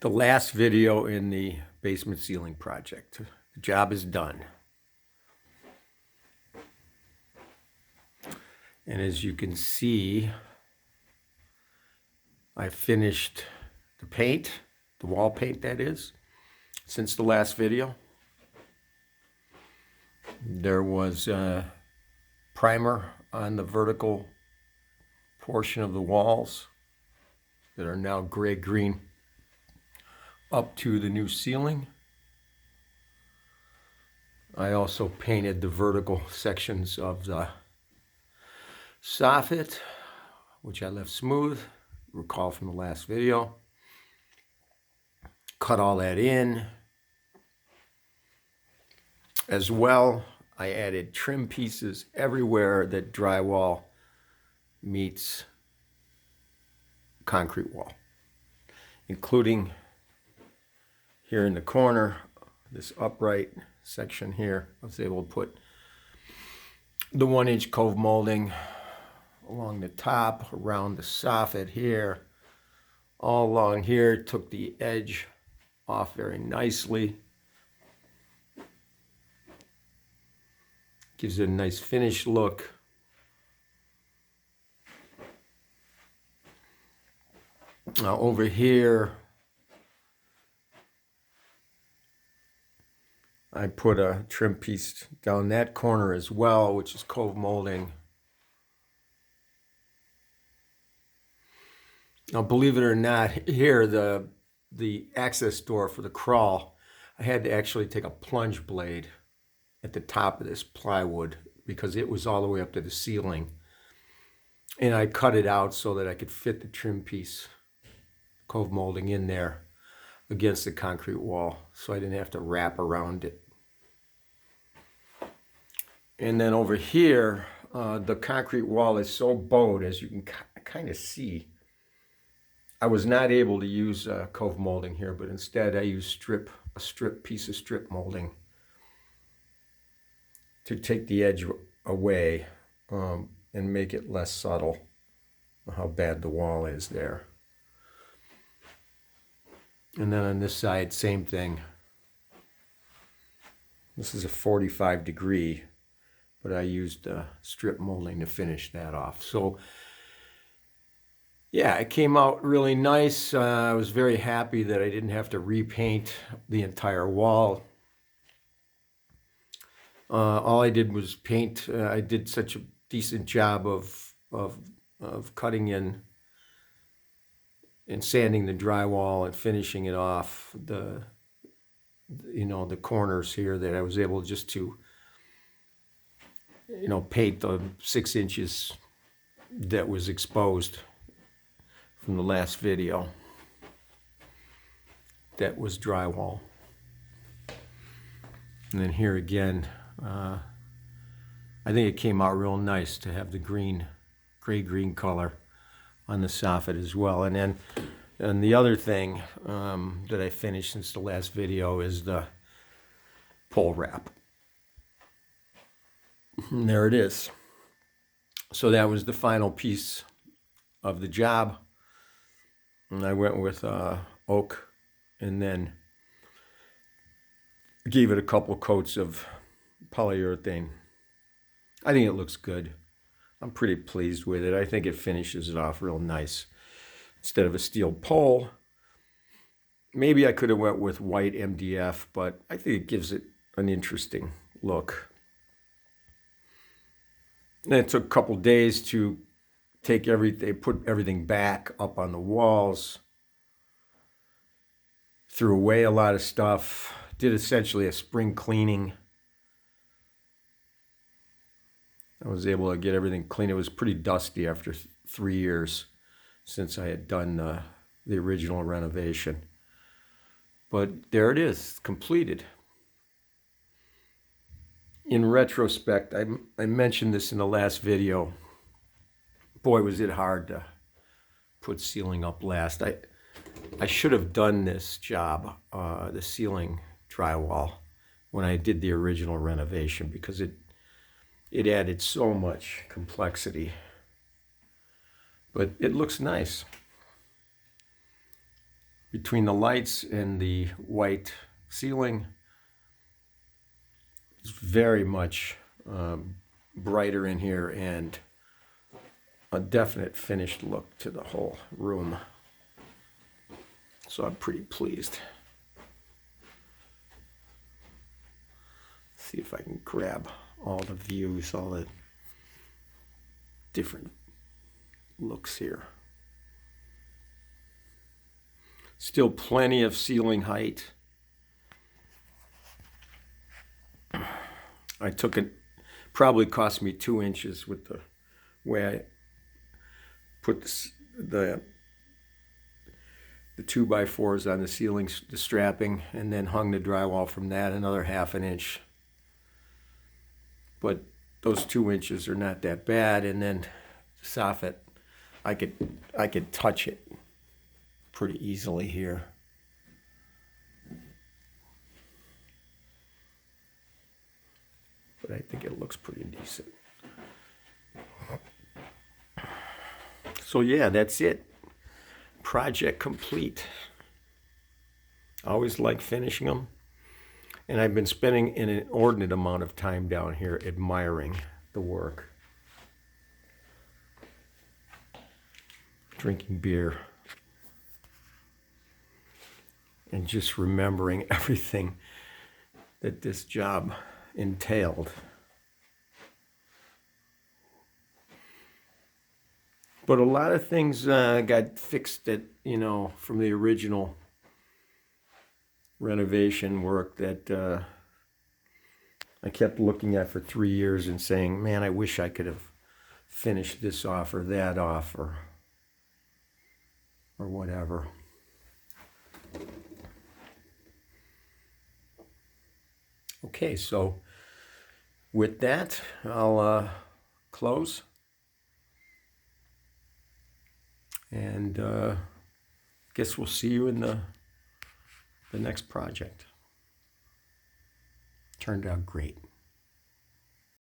The last video in the basement ceiling project. The job is done. And as you can see, I finished the paint, the wall paint that is, since the last video. There was a primer on the vertical portion of the walls that are now gray-green up to the new ceiling. I also painted the vertical sections of the soffit, which I left smooth, recall from the last video. Cut all that in. As well, I added trim pieces everywhere that drywall meets concrete wall, including here in the corner, this upright section here. I was able to put the 1-inch cove molding along the top, around the soffit here, all along here. Took the edge off very nicely. Gives it a nice finished look. Now over here, I put a trim piece down that corner as well, which is cove molding. Now, believe it or not, here, the access door for the crawl, I had to actually take a plunge blade at the top of this plywood because it was all the way up to the ceiling. And I cut it out so that I could fit the trim piece, cove molding, in there against the concrete wall, so I didn't have to wrap around it. And then over here, the concrete wall is so bowed, as you can kind of see. I was not able to use cove molding here, but instead I used a piece of strip molding to take the edge away and make it less subtle how bad the wall is there. And then on this side, same thing. This is a 45 degree, but I used strip molding to finish that off. So yeah, it came out really nice. I was very happy that I didn't have to repaint the entire wall. All I did was paint. I did such a decent job of cutting in and sanding the drywall and finishing it off, the corners here, that I was able just to paint the 6 inches that was exposed from the last video. That was drywall. And then here again, I think it came out real nice to have the gray-green color on the soffit as well. And the other thing that I finished since the last video is the pole wrap. And there it is. So that was the final piece of the job. And I went with oak and then gave it a couple coats of polyurethane. I think it looks good. I'm pretty pleased with it. I think it finishes it off real nice. Instead of a steel pole, maybe I could have went with white MDF, but I think it gives it an interesting look. And it took a couple days to put everything back up on the walls, threw away a lot of stuff, did essentially a spring cleaning. I was able to get everything clean. It was pretty dusty after 3 years since I had done the original renovation. But there it is, completed. In retrospect, I mentioned this in the last video. Boy, was it hard to put ceiling up last. I should have done this job, the ceiling drywall, when I did the original renovation, because it added so much complexity. But it looks nice. between the lights and the white ceiling, it's very much brighter in here and a definite finished look to the whole room. So I'm pretty pleased. See if I can grab all the views, all the different looks here. Still plenty of ceiling height. I took it, probably cost me 2 inches with the way I put the 2x4s on the ceiling, the strapping, and then hung the drywall from that another 1/2 inch. But those 2 inches are not that bad, and then the soffit, I could touch it pretty easily here. But I think it looks pretty decent. So yeah, that's it. Project complete. I always like finishing them. And I've been spending an inordinate amount of time down here admiring the work. Drinking beer. And just remembering everything that this job entailed. But a lot of things got fixed that, from the original renovation work that I kept looking at for 3 years and saying, man, I wish I could have finished this off or that off or whatever. Okay, so with that, I'll close. And guess we'll see you in the next project. Turned out great.